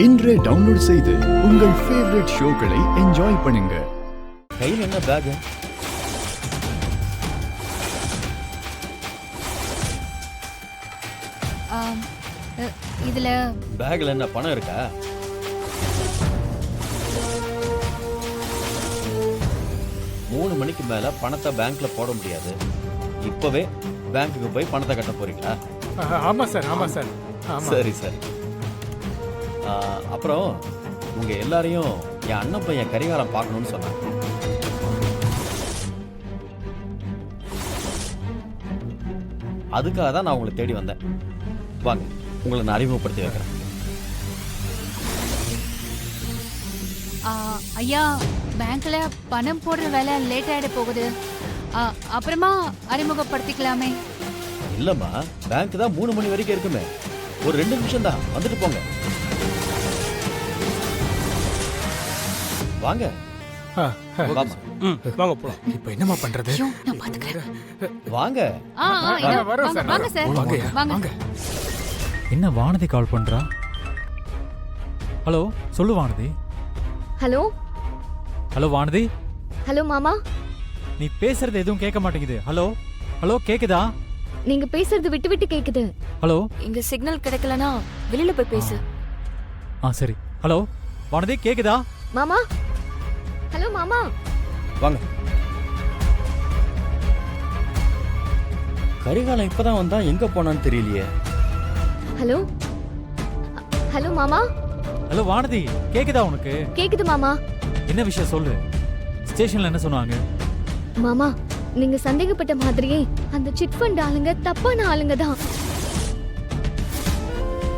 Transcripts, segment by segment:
இன்றே டவுன்லோட் செய்து உங்கள் ஃபேவரட் ஷோக்களை என்ஜாய் பண்ணுங்க. கையில் என்ன பேக்? இதுல பேக்ல என்ன பணம் இருக்கா? மூணு மணிக்கு மேல பணத்தை பேங்க்ல போட முடியாது. இப்பவே பேங்க்குக்கு போய் பணத்தை கட்ட போறீங்களா? ஆமா சார், ஆமா சார். சரி சரி. அப்புறம் உங்க எல்லாரையும் என் அண்ணன் பையன் கரிகாலம் பார்க்கணும்னு சொன்னாங்க. அதுக்காக தான் நான் உங்களை தேடி வந்தேன். வாங்க, உங்களை நான் அறிமுகப்படுத்தி வைக்கிறேன். ஐயா, பேங்க்ல பணம் போடுற வேலை லேட் ஆயிட போகுது. அப்புறமா அறிமுகப்படுத்திக்கலாமே. இல்லம்மா, பேங்க் தான் 3 மணி வரைக்கும் இருக்குமே. ஒரு 2 நிமிஷம் தான், வந்துட்டு போங்க. வாங்க வாங்க போலாம். இப்போ என்னமா பண்றது? நான் பாத்துக்கிறேன். வாங்க. வாங்க சார், வாங்க. என்ன வானதி கால் பண்றா? ஹலோ, சொல்லு Vanathi. Hello hello Vanathi. Hello மாமா, நீ பேசுறது எதுவும் கேட்க மாட்டேங்குது. ஹலோ ஹலோ, கேக்குதா? நீங்க பேசுறது விட்டு விட்டு கேக்குது. ஹலோ, இங்க சிக்னல் கிடைக்கலனா வெளியில போய் பேசு. சரி. ஹலோ வானதி, கேக்குதா? மாமா, ஹலோ மாமா. வாங்க. கரிகாலம் இப்பதான் வந்தா, எங்க போனான்னு தெரியலையே. ஹலோ ஹலோ மாமா. ஹலோ வானதி, கேக்குதா உனக்கு? கேக்குது மாமா. என்ன விஷயம் சொல்லு. ஸ்டேஷன்ல என்ன சொன்னாங்க? மாமா, நீங்க சந்தேகப்பட்ட மாதிரியே அந்த சிட் ஃபண்ட் ஆளுங்க தப்பான ஆளுங்க தான்.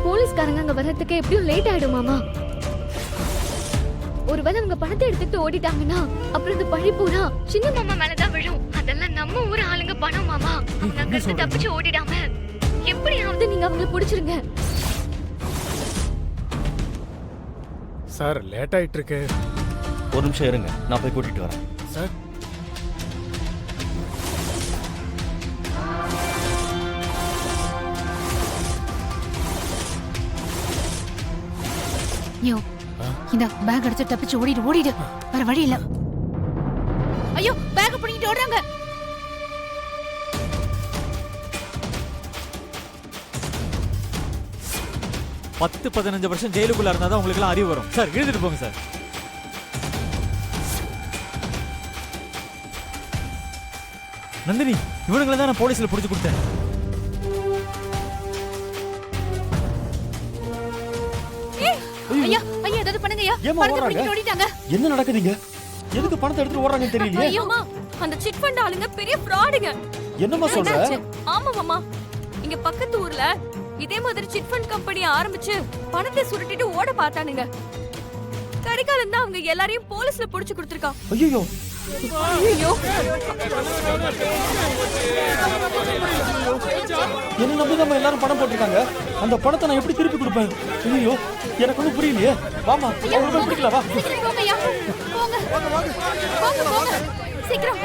போலீஸ்காரங்க அங்க வர்றதுக்கு எப்படியும் லேட் ஆயிடும் மாமா. ஒருவேளை அவங்க பணத்தை எடுத்துட்டு ஓடிட்டாங்கன்னா அப்புறம் இந்த பழி பூரா சின்ன மாமா மேலதான் விழும். அதெல்லாம் நம்ம ஊர் ஆளுங்க பணம் மாமா. அவங்க அங்க இருந்து தப்பிச்சு ஓடிடாம எப்படியாவது நீங்க அவங்களை பிடிச்சிருங்க. சார், லேட் ஆயிட்டு இருக்கு. ஒரு நிமிஷம் இருங்க, நான் போய் கூட்டிட்டு வரேன். சார், ஐயோ, இந்த பேக் எடுத்து தப்பிச்சு ஓடிடு. வேற வழி இல்ல. ஐயோ, பேக் பிடிக்கிட்டு ஓடுறாங்க. பத்து 15 வருஷம் ஜெயிலுக்குள்ள இருந்தாதான் உங்களுக்கு எல்லாம் அறிவு வரும். சார், எழுதிட்டு போங்க சார். நந்தினி, இவனுங்களை தான் நான் போலீஸ்ல பிடிச்சு கொடுத்தேன். ஐயா, ஏதாவது பண்ணுங்க ஐயா. பணத்தை பிடிக்கிட்டு ஓடிட்டாங்க. என்ன நடக்குதுங்க? எதுக்கு பணத்தை எடுத்துட்டு ஓடுறாங்கன்னு தெரியலையே. ஐயோமா, அந்த சிட் ஃபண்ட் ஆளுங்க பெரிய ஃப்ராடுங்க. என்னம்மா சொல்ற? ஆமா மாமா, இங்க பக்கத்து ஊர்ல இதே மாதிரி சிட் ஃபண்ட் கம்பெனி ஆரம்பிச்சு பணத்தை சுருட்டிட்டு ஓட பார்த்தானுங்க. கரிகாலன் தான் அவங்க எல்லாரையும் போலீஸ்ல புடிச்சு கொடுத்திருக்கான். ஐயோ ஐயோ, என்ன நம்பி நம்ம எல்லாரும் பணம் போட்டிருக்காங்க. அந்த பணத்தை நான் எப்படி திருப்பி கொடுப்பேன்? ஐயோ, எனக்கு ஒன்றும் புரியலையே. வாமா, அவங்க போய் பிடிக்கல. வா, போங்க ஐயா, போங்க. சீக்கிரம்.